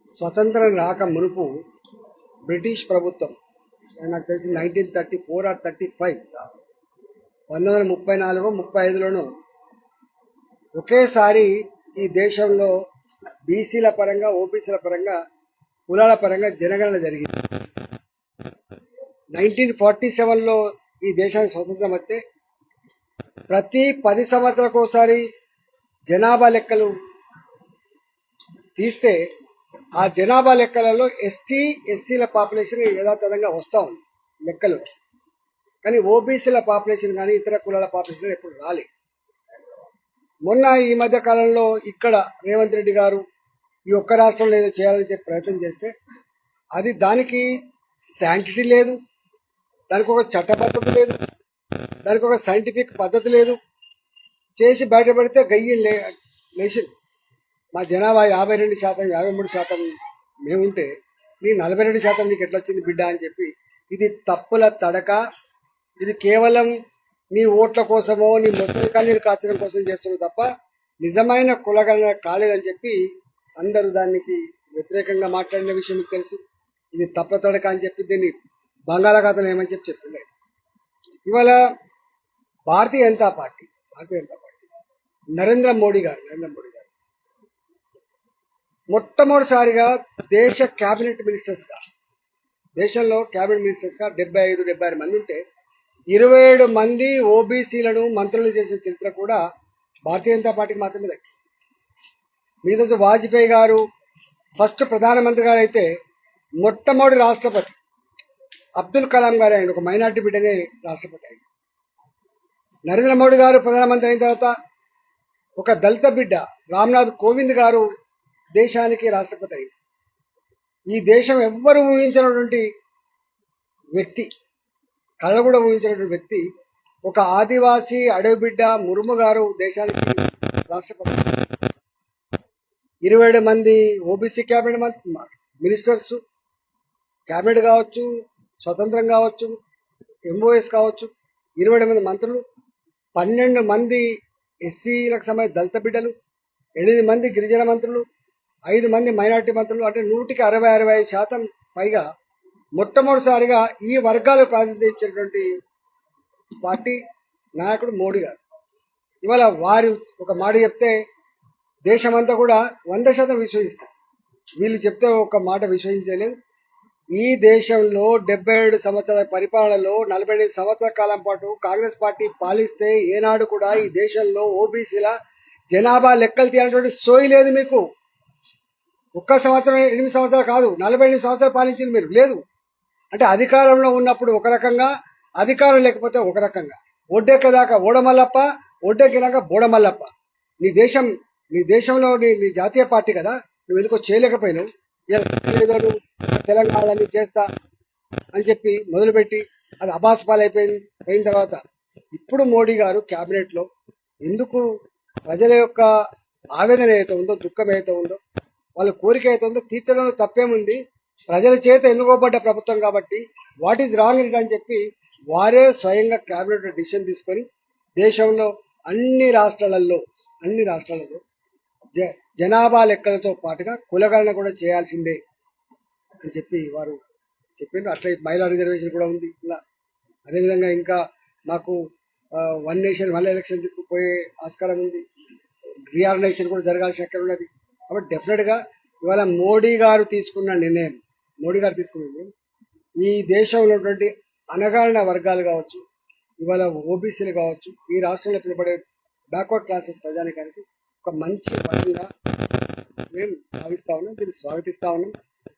స్వతంత్రం రాక మునుపు బ్రిటిష్ ప్రభుత్వం నాకు తెలిసి 1934 ఆర్ 35 1934-35లోనూ ఒకేసారి ఈ దేశంలో బీసీల పరంగా ఓబీసీల పరంగా కులాల పరంగా జనగణన జరిగింది. 1947లో ఈ దేశానికి స్వతంత్రం వస్తే ప్రతి 10 సంవత్సరాలకు ఒకసారి జనాభా లెక్కలు తీస్తే ఆ జనాభా లెక్కలలో ఎస్సీల పాపులేషన్ యథాతథంగా వస్తూ ఉంది లెక్కలోకి. కానీ ఓబీసీల పాపులేషన్ కానీ ఇతర కులాల పాపులేషన్ ఎప్పుడు రాలేదు. మొన్న ఈ మధ్య కాలంలో ఇక్కడ రేవంత్ రెడ్డి గారు ఈ ఒక్క రాష్ట్రంలో ఏదో చేయాలని చెప్పి ప్రయత్నం చేస్తే దానికి శాంటిటీ లేదు, దానికి ఒక చట్టబద్ధత లేదు, దానికి ఒక సైంటిఫిక్ పద్ధతి లేదు. చేసి బయటపడితే గయ్యి లేచి మా జనాభా 52%, 53% మేముంటే నీ 42% నీకు ఎట్లా వచ్చింది బిడ్డ అని చెప్పి ఇది తప్పుల తడక. ఇది కేవలం నీ ఓట్ల కోసమో నీ ముసలి కన్నీరు కాచడం కోసం చేస్తున్నారు తప్ప నిజమైన కులగణన కాలేదని చెప్పి అందరూ దానికి వ్యతిరేకంగా మాట్లాడిన విషయం మీకు తెలుసు. ఇది తప్పుల తడక అని చెప్పి దీన్ని బంగాళాఖాతంలో ఏమని చెప్పి చెప్తున్నాయి. ఇవాళ భారతీయ జనతా పార్టీ నరేంద్ర మోడీ గారు మొట్టమొదటిసారిగా దేశంలో క్యాబినెట్ మినిస్టర్స్ గా 75-76 మంది ఉంటే 27 మంది ఓబీసీలను మంత్రులు చేసే చరిత్ర కూడా భారతీయ జనతా పార్టీకి మాత్రమే దక్కింది. మిగతా వాజ్పేయి గారు ఫస్ట్ ప్రధానమంత్రి గారు అయితే మొట్టమొదటి రాష్ట్రపతి అబ్దుల్ కలాం గారు ఆయన ఒక మైనార్టీ బిడ్డనే రాష్ట్రపతి అయింది. నరేంద్ర మోడీ గారు ప్రధానమంత్రి అయిన తర్వాత ఒక దళిత బిడ్డ రామ్నాథ్ కోవింద్ గారు దేశానికి రాష్ట్రపతి అయింది. ఈ దేశం ఎవ్వరు ఊహించినటువంటి వ్యక్తి, కళ్ళ కూడా ఊహించినటువంటి వ్యక్తి, ఒక ఆదివాసీ అడవి బిడ్డ ముర్ము గారు దేశానికి రాష్ట్రపతి. 27 మంది ఓబీసీ క్యాబినెట్ మినిస్టర్స్, క్యాబినెట్ కావచ్చు, స్వతంత్రం కావచ్చు, ఎంఓఎస్ కావచ్చు, 27 మంది మంత్రులు, 12 మంది ఎస్సీలకు సంబంధించిన దళిత బిడ్డలు, 8 మంది గిరిజన మంత్రులు, 5 మంది మైనార్టీ మంత్రులు, అంటే 100-65% పైగా మొట్టమొదటిసారిగా ఈ వర్గాలకు ప్రాతినిధ్యం ఇచ్చినటువంటి పార్టీ నాయకుడు మోడీ గారు. ఇవాళ వారు ఒక మాట చెప్తే దేశమంతా కూడా 100% విశ్వసిస్తారు. వీళ్ళు చెప్తే ఒక మాట విశ్వసించలేదు. ఈ దేశంలో 77 సంవత్సరాల పరిపాలనలో 48 సంవత్సరాల కాలం పాటు కాంగ్రెస్ పార్టీ పాలిస్తే ఏనాడు కూడా ఈ దేశంలో ఓబీసీల జనాభా లెక్కలు తీయాలన్నటువంటి సోయి లేదు మీకు. ఒక్క సంవత్సరం 8 సంవత్సరాలు కాదు, 48 సంవత్సరాలు పాలించింది మీరు లేదు. అంటే అధికారంలో ఉన్నప్పుడు ఒక రకంగా, అధికారం లేకపోతే ఒక రకంగా. ఒడ్డెక్కదాకా ఓడమల్లప్ప, ఒడ్డెక్కినాక బోడమల్లప్ప. నీ దేశంలో నీ జాతీయ పార్టీ కదా, నువ్వు ఎందుకో చేయలేకపోయినావు. ఏదో తెలంగాణని చేస్తా అని చెప్పి మొదలుపెట్టి అది అబాస్పాలైపోయిన తర్వాత ఇప్పుడు మోడీ గారు క్యాబినెట్ లో ఎందుకు ప్రజల యొక్క ఆవేదన ఏదైతే ఉందో, దుఃఖం ఏదైతే ఉందో, వాళ్ళ కోరిక అయితే ఉందో తీర్చడంలో తప్పేముంది. ప్రజల చేత ఎన్నుకోబడ్డ ప్రభుత్వం కాబట్టి వాట్ ఈజ్ రాంగ్ ఇట్ అని చెప్పి వారే స్వయంగా క్యాబినెట్ డిసిషన్ తీసుకొని దేశంలో అన్ని రాష్ట్రాలలో జనాభా లెక్కలతో పాటుగా కులగణన కూడా చేయాల్సిందే అని చెప్పి వారు చెప్పిండ్రు. అట్లా మహిళా రిజర్వేషన్ కూడా ఉంది. ఇలా అదేవిధంగా ఇంకా మాకు 1 నేషన్ 1 ఎలక్షన్ పోయే ఆస్కారం ఉంది. రీఆర్గనైజేషన్ కూడా జరగాల్సిన అక్కడ ఉన్నది. కాబట్టి డెఫినెట్ గా ఇవాళ మోడీ గారు తీసుకున్న నిర్ణయం ఈ దేశంలో ఉన్నటువంటి అణగారిన వర్గాలు కావచ్చు, ఇవాళ ఓబీసీలు కావచ్చు, ఈ రాష్ట్రంలో పిలువబడే బ్యాక్వర్డ్ క్లాసెస్ ప్రజానికానికి ఒక మంచి పరంగా మేము భావిస్తా ఉన్నాం, దీన్ని స్వాగతిస్తా ఉన్నాం.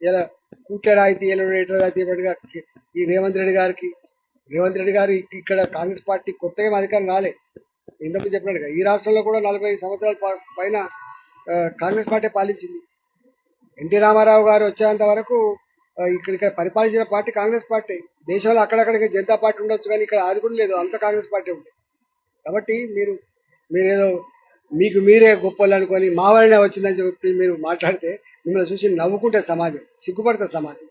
ఇలా కూట్ల రాయితీ రేట్ల రాయితీ పడిగా ఈ రేవంత్ రెడ్డి గారు ఇక్కడ కాంగ్రెస్ పార్టీ కొత్తగా అధికారం రాలే. ఇంతకు చెప్పినట్టుగా ఈ రాష్ట్రంలో కూడా 40 సంవత్సరాల పైన కాంగ్రెస్ పార్టీ పాలించింది. ఎన్టీ రామారావు గారు వచ్చేంత వరకు ఇక్కడ పరిపాలించిన పార్టీ కాంగ్రెస్ పార్టీ. దేశంలో అక్కడక్కడికి జనతా పార్టీ ఉండొచ్చు, కానీ ఇక్కడ అది కూడా లేదు, అంత కాంగ్రెస్ పార్టీ ఉంది. కాబట్టి మీరేదో మీకు మీరే గొప్పలు అనుకొని మా వల్లనే వచ్చిందని చెప్పి మీరు మాట్లాడితే మిమ్మల్ని చూసి నవ్వుకుంటే సమాజం, సిగ్గుపడితే సమాజం.